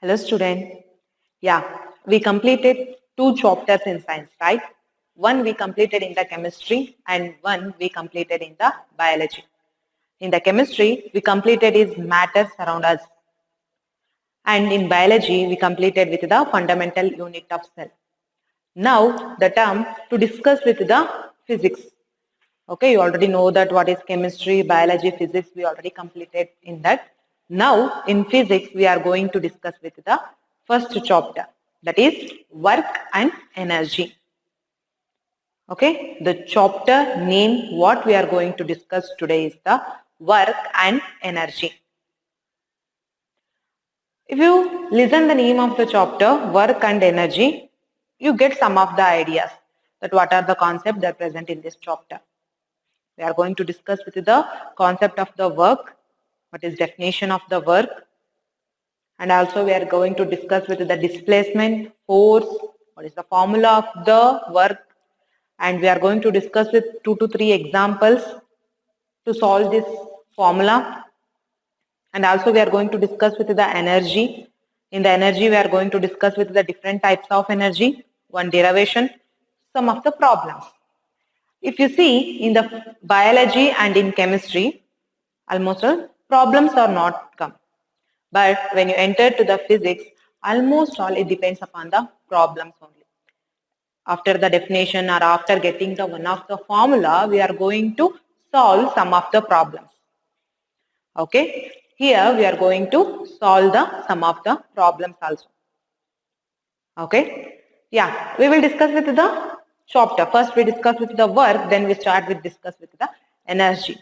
Hello student. Yeah, we completed two chapters in science, right? One we completed in the chemistry and one we completed in the biology. In the chemistry, we completed is matters around us. And in biology, we completed with the fundamental unit of cell. Now, the term to discuss with the physics. Okay, you already know that what is chemistry, biology, physics, we already completed in that. Now, in physics, we are going to discuss with the first chapter, that is work and energy. Okay, the chapter name what we are going to discuss today is the work and energy. If you listen the name of the chapter, work and energy, you get some of the ideas that what are the concepts that are present in this chapter. We are going to discuss with the concept of the work, what is definition of the work, and also we are going to discuss with the displacement, force, what is the formula of the work, and we are going to discuss with 2 to 3 examples to solve this formula, and also we are going to discuss with the energy. In the energy, we are going to discuss with the different types of energy, one derivation, some of the problems. If you see in the biology and in chemistry, almost all problems are not come. But when you enter to the physics, almost all it depends upon the problems only. After the definition or after getting the one of the formula, we are going to solve some of the problems. Okay, here we are going to solve the some of the problems also. Okay, yeah, we will discuss with the chapter. First we discuss with the work, then we start with discuss with the energy.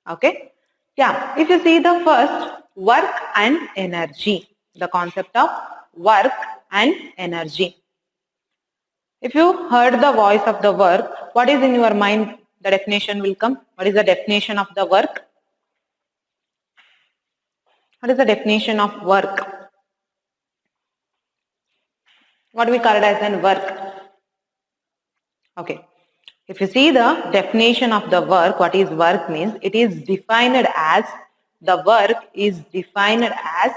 Okay, yeah, if you see the first work and energy, the concept of work and energy. If you heard the voice of the work, what is in your mind? The definition will come. What is the definition of the work? What is the definition of work? What we call it as an work? Okay. If you see the definition of the work, what is work means, it is defined as, the work is defined as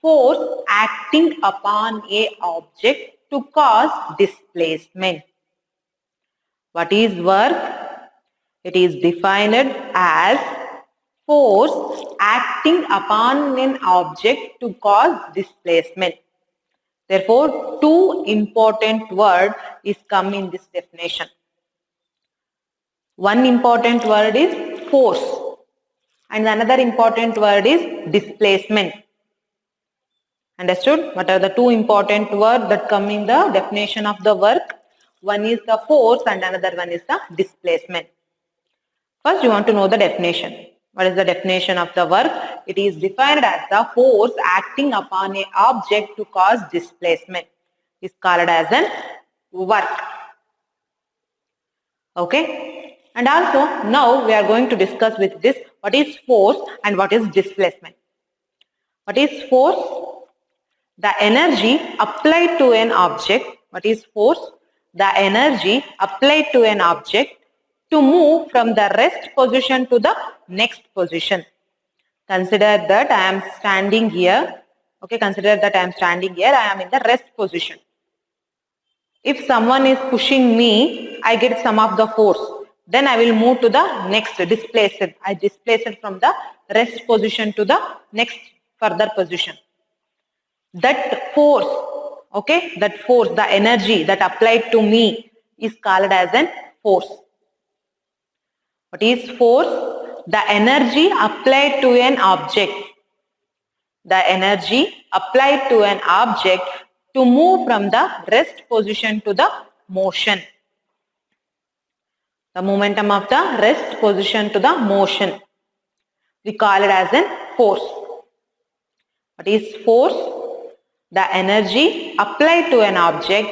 force acting upon a object to cause displacement. What is work? It is defined as force acting upon an object to cause displacement. Therefore, two important words is come in this definition. One important word is force and another important word is displacement. Understood? What are the two important words that come in the definition of the work? One is the force and another one is the displacement. First, you want to know the definition. What is the definition of the work? It is defined as the force acting upon an object to cause displacement. Is called as an work. Okay? And also, now we are going to discuss with this what is force and what is displacement. What is force? The energy applied to an object. What is force? The energy applied to an object to move from the rest position to the next position. Consider that I am standing here. Okay, consider that I am standing here. I am in the rest position. If someone is pushing me, I get some of the force. Then I will move to the next, displaced. I displace it from the rest position to the next further position. That force, okay, that force, the energy that applied to me is called as an force. What is force? The energy applied to an object. The energy applied to an object to move from the rest position to the motion. The momentum of the rest position to the motion. We call it as an force. What is force? The energy applied to an object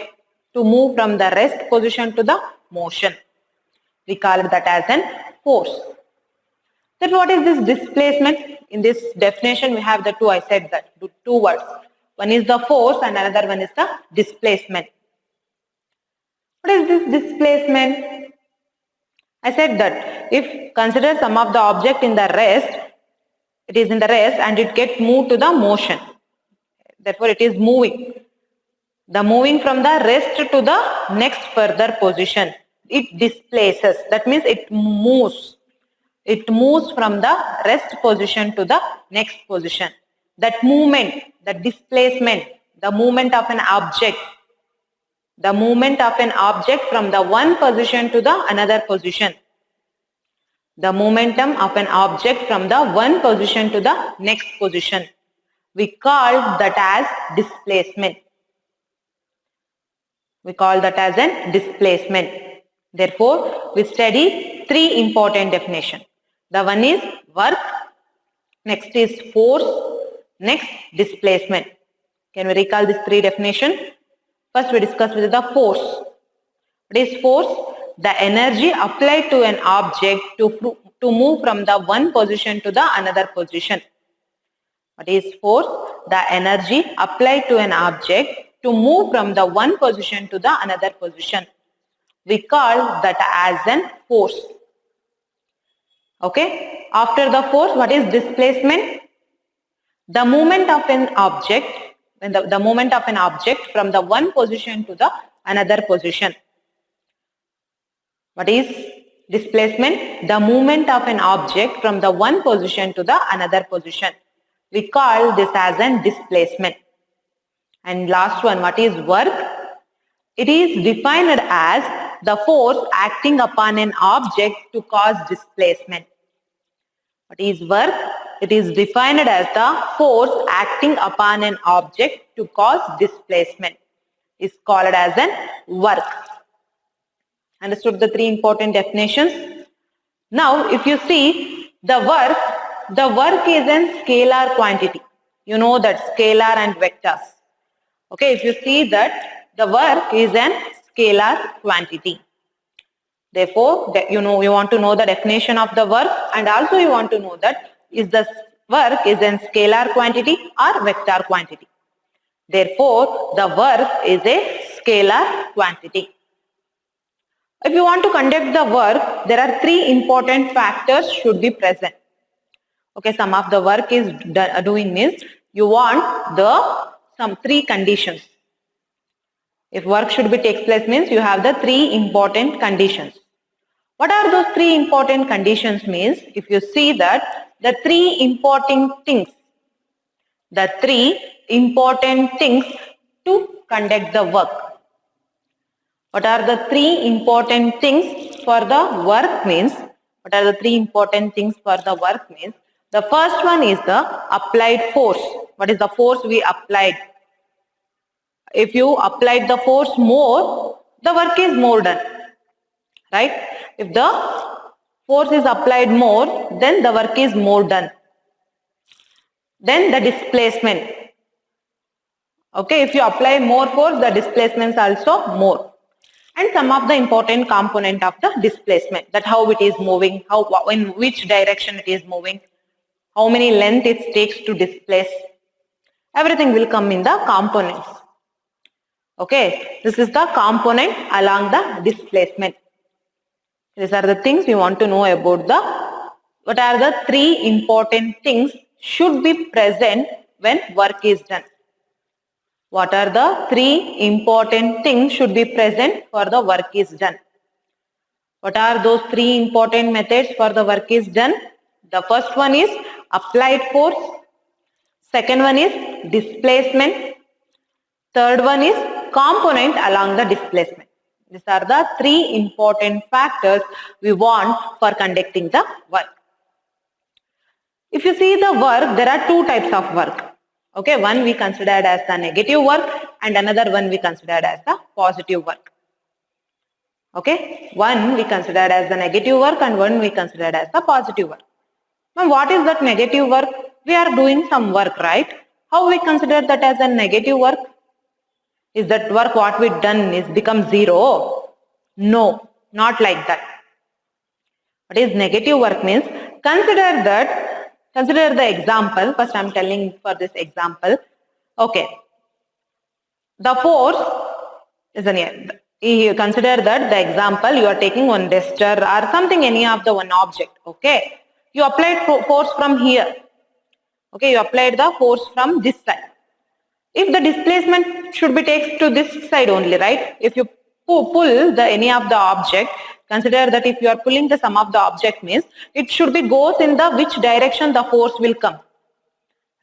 to move from the rest position to the motion. We call it that as an force. Then what is this displacement? In this definition we have the two, I said that, two words. One is the force and another one is the displacement. What is this displacement? I said that if consider some of the object in the rest, it is in the rest and it gets moved to the motion. Therefore, it is moving. The moving from the rest to the next further position. It displaces. That means it moves. It moves from the rest position to the next position. That movement, the displacement, the movement of an object, the movement of an object from the one position to the another position. The momentum of an object from the one position to the next position. We call that as displacement. We call that as an displacement. Therefore, we study three important definitions. The one is work, next is force, next displacement. Can we recall these three definitions? First, we discuss with the force. What is force? The energy applied to an object to move from the one position to the another position. What is force? The energy applied to an object to move from the one position to the another position. We call that as an force. Okay. After the force, what is displacement? The movement of an object, the movement of an object from the one position to the another position. What is displacement? The movement of an object from the one position to the another position. We call this as an displacement. And last one, what is work? It is defined as the force acting upon an object to cause displacement. What is work? It is defined as the force acting upon an object to cause displacement. It is called as an work. Understood the three important definitions? Now, if you see the work is a scalar quantity. You know that scalar and vectors. Okay, if you see that the work is a scalar quantity. Therefore, you want to know the definition of the work, and also you want to know that is the work is a scalar quantity or vector quantity. Therefore, the work is a scalar quantity. If you want to conduct the work, there are three important factors should be present. Okay, some of the work is doing means you want some three conditions. If work should be takes place means you have the three important conditions. What are those three important conditions means? If you see that the three important things to conduct the work. What are the three important things for the work means? What are the three important things for the work means? The first one is the applied force. What is the force we applied? If you applied the force more, the work is more done. Right? If the force is applied more, then the work is more done. Then the displacement. Okay, if you apply more force, the displacement is also more. And some of the important component of the displacement, that how it is moving, in which direction it is moving, how many length it takes to displace. Everything will come in the components. Okay, this is the component along the displacement. These are the things we want to know about what are the three important things should be present when work is done. What are the three important things should be present for the work is done? What are those three important methods for the work is done? The first one is applied force. Second one is displacement. Third one is component along the displacement. These are the three important factors we want for conducting the work. If you see the work, there are two types of work. Okay, one we considered as the negative work and another one we considered as the positive work. Okay, one we considered as the negative work and one we considered as the positive work. Now, what is that negative work? We are doing some work, right? How we consider that as a negative work? Is that work what we done is become zero? No, not like that. What is negative work means? Consider the example. First I am telling for this example. Okay. The force is you consider that the example you are taking one duster or something, any of the one object. Okay. You applied force from here. Okay. You applied the force from this side. if the displacement should be takes to this side only, right? If you pull the any of the object, consider that if you are pulling the sum of the object means it should be goes in the which direction the force will come,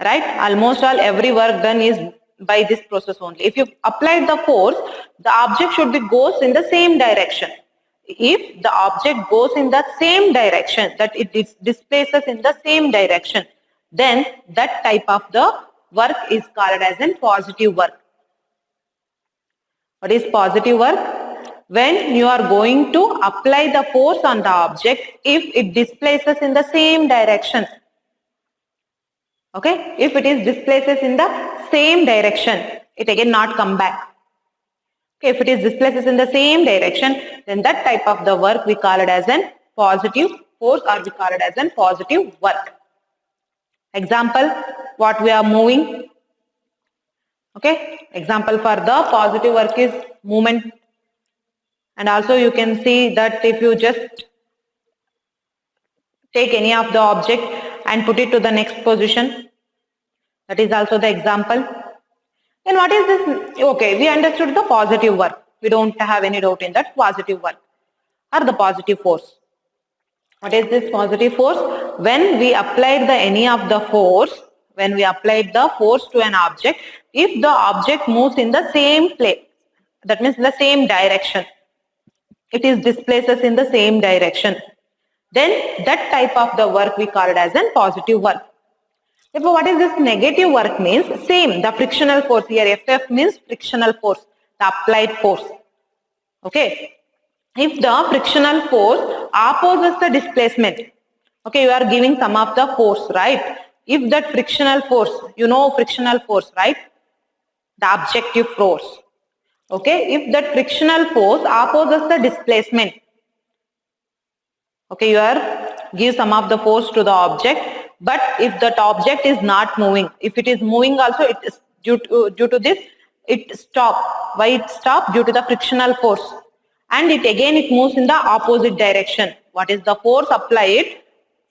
right? Almost all every work done is by this process only. If you apply the force, the object should be goes in the same direction. If the object goes in the same direction, that it displaces in the same direction, then that type of the work is called as a positive work. What is positive work? When you are going to apply the force on the object if it displaces in the same direction. Okay, if it is displaces in the same direction, it again not come back. Okay, if it is displaces in the same direction, then that type of the work we call it as a positive force, or we call it as a positive work. Example, what we are moving. Okay, example for the positive work is movement. And also you can see that if you just take any of the object and put it to the next position, that is also the example. Then what is this? Okay, we understood the positive work. We don't have any doubt in that positive work or the positive force. What is this positive force? When we applied the any of the force, when we applied the force to an object, if the object moves in the same place, that means in the same direction, it is displaces in the same direction, then that type of the work we call it as a positive work. Therefore, what is this negative work means? Same, the frictional force. Here FF means frictional force, the applied force. Okay. If the frictional force opposes the displacement, okay, you are giving some of the force, right? If that frictional force, you know frictional force, right? The objective force. Okay, if that frictional force opposes the displacement, okay, you are give some of the force to the object, but if that object is not moving, if it is moving also, it is due to this, it stop. Why it stop? Due to the frictional force. And it again it moves in the opposite direction. What is the force applied?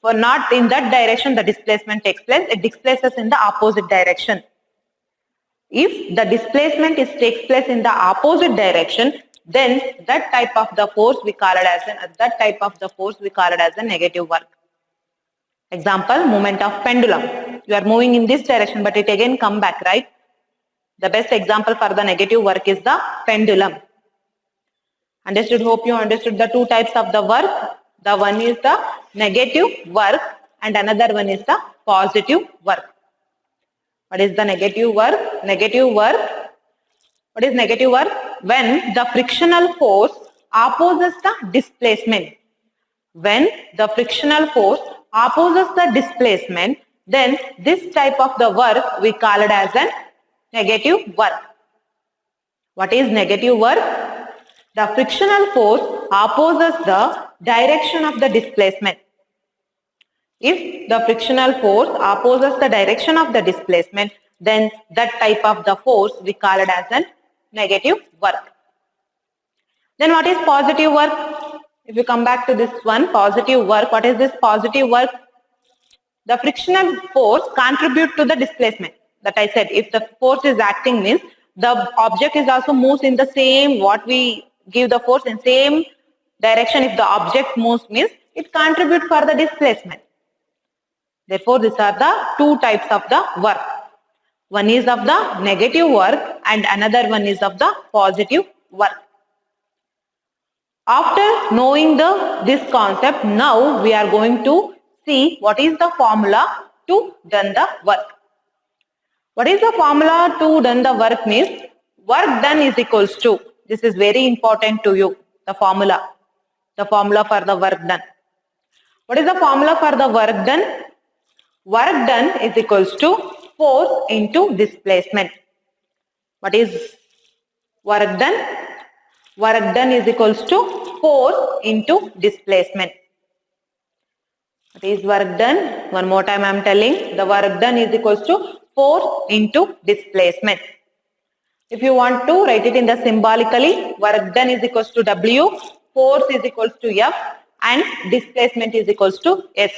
For not in that direction the displacement takes place, it displaces in the opposite direction. If the displacement takes place in the opposite direction, then that type of the force we call it as a negative work. Example, movement of pendulum. You are moving in this direction, but it again come back, right? The best example for the negative work is the pendulum. Understood? Hope you understood the two types of the work. The one is the negative work and another one is the positive work. What is the negative work? Negative work. What is negative work? When the frictional force opposes the displacement. When the frictional force opposes the displacement, then this type of the work we call it as a negative work. What is negative work? The frictional force opposes the direction of the displacement. If the frictional force opposes the direction of the displacement, then that type of the force we call it as a negative work. Then what is positive work? If you come back to this one, positive work, what is this positive work? The frictional force contributes to the displacement. That I said, if the force is acting means the object is also moves in the same, what we give the force in same direction. If the object moves means it contributes for the displacement. Therefore, these are the two types of the work. One is of the negative work and another one is of the positive work. After knowing this concept, now we are going to see what is the formula to done the work. What is the formula to done the work means? Work done is equals to, this is very important to you, the formula for the work done. What is the formula for the work done? Work done is equals to force into displacement. What is work done? Work done is equals to force into displacement. What is work done? One more time I am telling. The work done is equals to force into displacement. If you want to write it in the symbolically, work done is equals to W, force is equals to F and displacement is equals to S.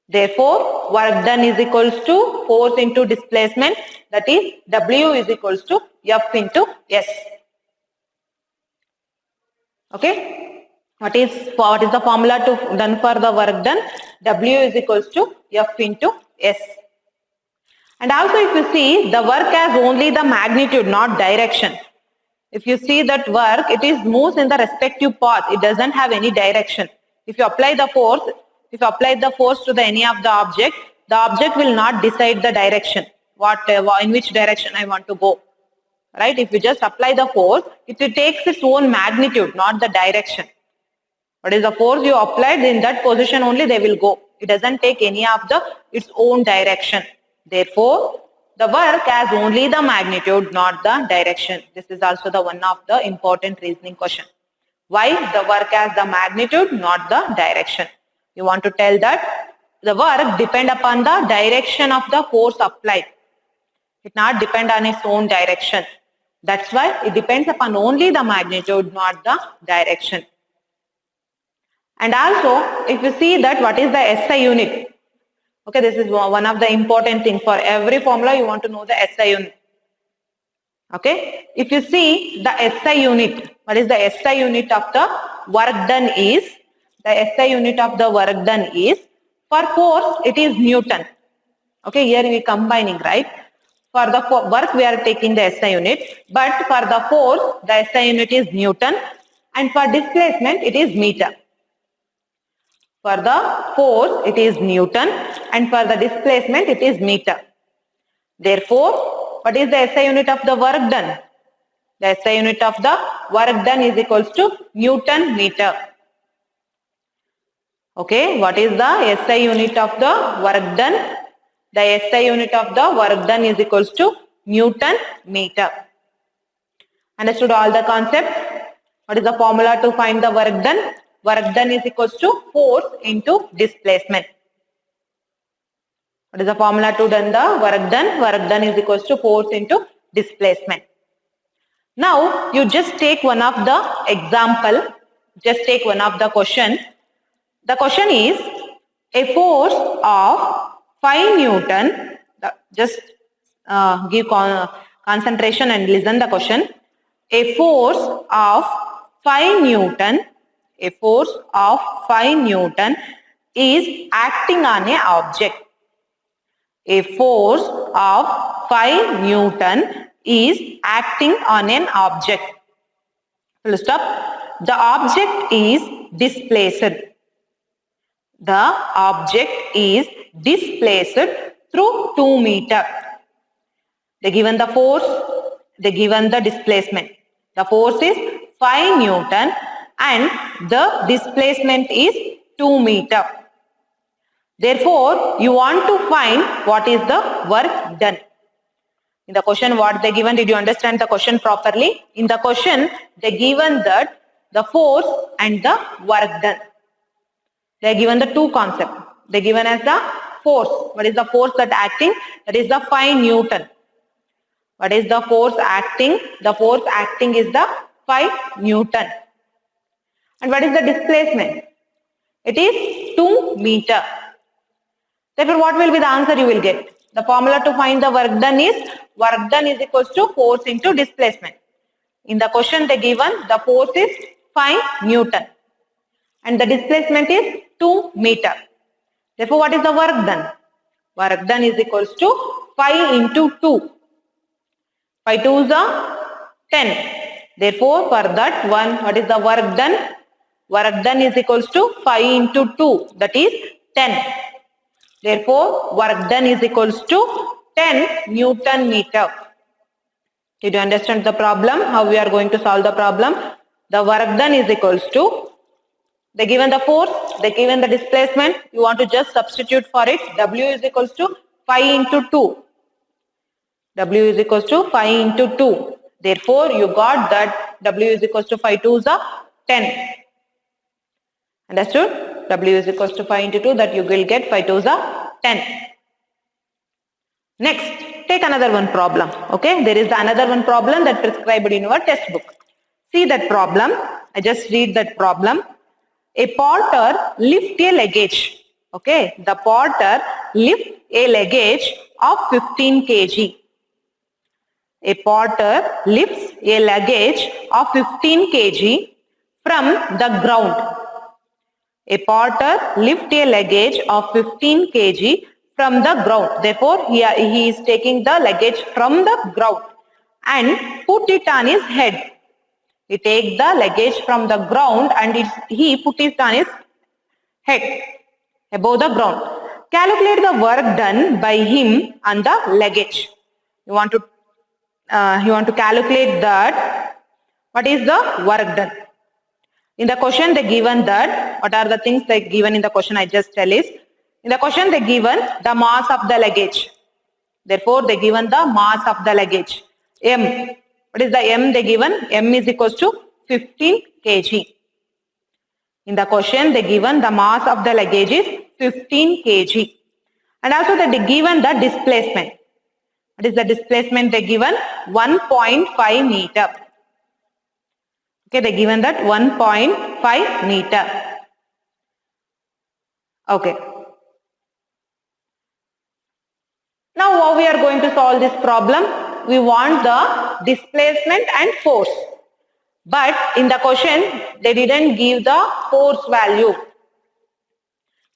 Therefore, work done is equals to force into displacement, that is W is equals to F into S. Okay. What is the formula to done for the work done? W is equals to F into S. And also if you see, the work has only the magnitude, not direction. If you see that work, it is moves in the respective path. It doesn't have any direction. If you apply the force, to any of the object will not decide the direction. In which direction I want to go. Right? If you just apply the force, it takes its own magnitude, not the direction. What is the force you applied, in that position only they will go. It doesn't take any of its own direction. Therefore, the work has only the magnitude, not the direction. This is also the one of the important reasoning question. Why the work has the magnitude, not the direction? You want to tell that the work depend upon the direction of the force applied. It not depend on its own direction. That's why it depends upon only the magnitude, not the direction. And also, if you see that what is the SI unit? Okay, this is one of the important things. For every formula, you want to know the SI unit. Okay, if you see the SI unit, what is the SI unit of the work done is? The SI unit of the work done is, for force, it is Newton. Okay, here we are combining, right? For the work, we are taking the SI unit, but for the force, the SI unit is Newton, and for displacement, it is meter. For the force, it is Newton, and for the displacement, it is meter. Therefore, what is the SI unit of the work done? The SI unit of the work done is equals to Newton meter. Okay, what is the SI unit of the work done? The SI unit of the work done is equals to Newton meter. Understood all the concepts? What is the formula to find the work done? Work done is equals to force into displacement. What is the formula to done the work done? Work done is equals to force into displacement. Now, you just take one of the example. Just take one of the question. The question is, a force of 5 Newton, just give concentration and listen the question. A force of 5 Newton, a force of 5 Newton is acting on an object. A force of 5 Newton is acting on an object. Full stop. The object is displaced. The object is displaced through 2 meters. They given the force, they given the displacement. The force is 5 Newton and the displacement is 2 meters. Therefore, you want to find what is the work done. In the question what they given, did you understand the question properly? In the question, they given that the force and the work done. They are given the two concepts. They are given as the force. What is the force that acting? That is the 5 Newton. What is the force acting? The force acting is the 5 Newton. And what is the displacement? It is 2 meter. Therefore, what will be the answer you will get? The formula to find the work done is equals to force into displacement. In the question they given, the force is 5 Newton. And the displacement is 2 meter. Therefore, what is the work done? Work done is equals to 5 into 2. 5 2s are 10. Therefore, for that one, what is the work done? Work done is equals to 5 into 2. That is 10. Therefore, work done is equals to 10 Newton meter. Did you understand the problem? How we are going to solve the problem? The work done is equals to, they given the force, they given the displacement. You want to just substitute for it. W is equals to 5 into 2. W is equals to 5 into 2. Therefore, you got that W is equals to 5 2s are 10. Understood? W is equals to 5 into 2, that you will get 5 2s are 10. Next, take another one problem. Okay, there is another one problem that prescribed in your textbook. See that problem. I just read that problem. A porter lifts a luggage. Okay, the potter lifts a luggage of 15 kg. A potter lifts a luggage of 15 kg from the ground. A potter lifts a luggage of 15 kg from the ground. Therefore, he is taking the luggage from the ground and put it on his head. He takes the luggage from the ground and he put it on his head above the ground. Calculate the work done by him on the luggage. You want to calculate that. What is the work done? In the question they given that, what are the things they given in the question I just tell is, in the question they given the mass of the luggage. Therefore they given the mass of the luggage. M. What is the M they given? M is equals to 15 kg. In the question they given the mass of the luggage is 15 kg. And also they given the displacement. What is the displacement they given? 1.5 meter. Okay, they given that 1.5 meter. Okay. Now how we are going to solve this problem? We want the displacement and force. But in the question, they didn't give the force value.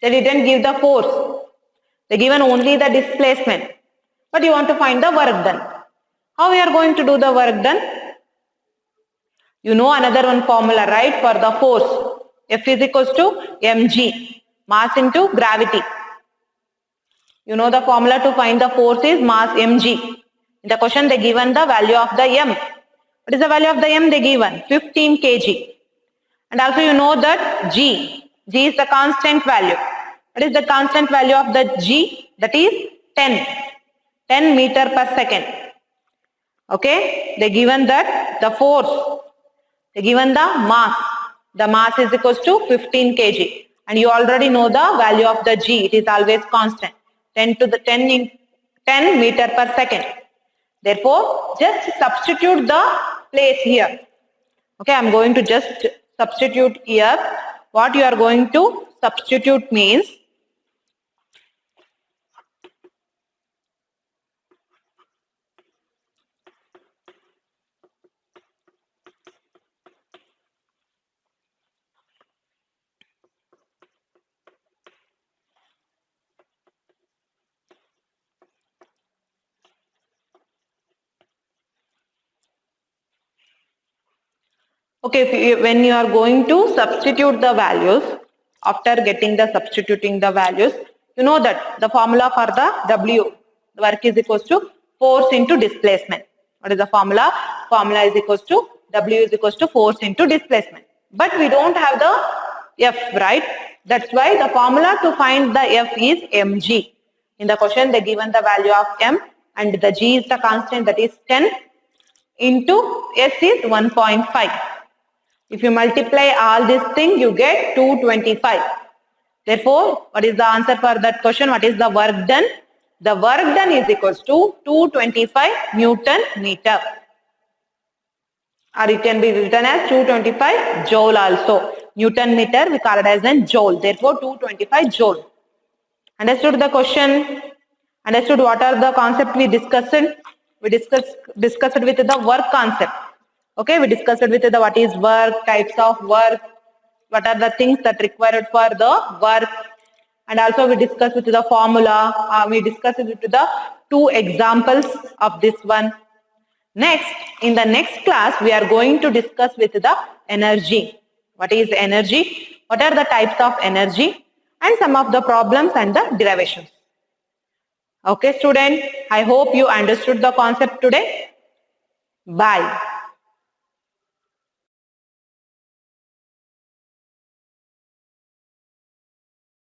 They didn't give the force. They given only the displacement. But you want to find the work done. How we are going to do the work done? You know another one formula, right, for the force. F is equals to mg, mass into gravity. You know the formula to find the force is mass mg. In the question they given the value of the m. What is the value of the m they given? 15 kg. And also you know that g. G is the constant value. What is the constant value of the g? That is 10. 10 meter per second. Okay. They given that the force. They given the mass. The mass is equals to 15 kg. And you already know the value of the g. It is always constant. 10 to the 10 meter per second. Therefore, just substitute the place here. Okay, I am going to just substitute here. What you are going to substitute means, okay, when you are going to substitute the values, after getting the substituting the values, you know that the formula for the W, the work is equals to force into displacement. What is the formula? Formula is equals to W is equals to force into displacement. But we don't have the F, right? That's why the formula to find the F is mg. In the question they given the value of m and the g is the constant, that is 10 into s is 1.5. If you multiply all these things, you get 225. Therefore, what is the answer for that question? What is the work done? The work done is equals to 225 Newton meter. Or it can be written as 225 joule also. Newton meter we call it as a joule. Therefore, 225 joule. Understood the question? Understood what are the concepts we discussed? We discussed with the work concept. Okay, we discussed with the what is work, types of work, what are the things that required for the work, and also we discussed with the formula, we discussed with the 2 examples of this one. Next, in the next class, we are going to discuss with the energy. What is energy? What are the types of energy? And some of the problems and the derivations. Okay, student, I hope you understood the concept today. Bye.